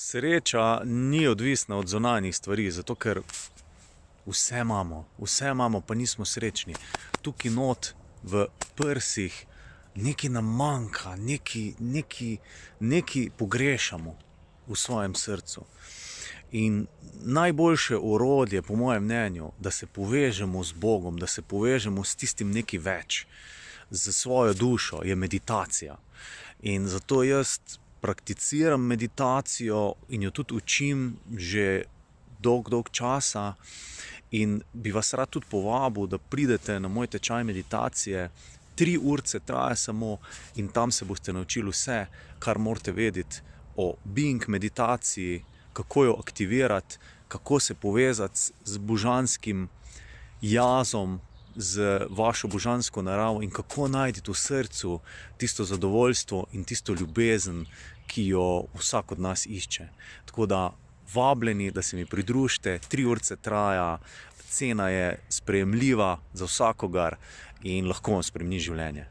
Sreča ni odvisna od zunanjih stvari, zato ker vse imamo, pa nismo srečni. Tukaj not v prsih nekaj nam manjka, nekaj pogrešamo v svojem srcu. In najboljše orodje, po mojem mnenju, da se povežemo z Bogom, da se povežemo s tistim nekaj več, z svojo dušo, je meditacija. In zato jaz prakticiram meditacijo in jo tudi učim že dolg časa in bi vas rad tudi povabil, da pridete na moj tečaj meditacije. 3 urice traja samo in tam se boste naučili vse, kar morate vedeti o Being meditaciji, kako jo aktivirati, kako se povezati z božanskim jazom, z vašo božansko naravo in kako najti v srcu tisto zadovoljstvo in tisto ljubezen, ki jo vsak od nas išče. Tako da vabljeni, da se mi pridružite, 3 urice traja, cena je sprejemljiva za vsakogar in lahko vam spremeni življenje.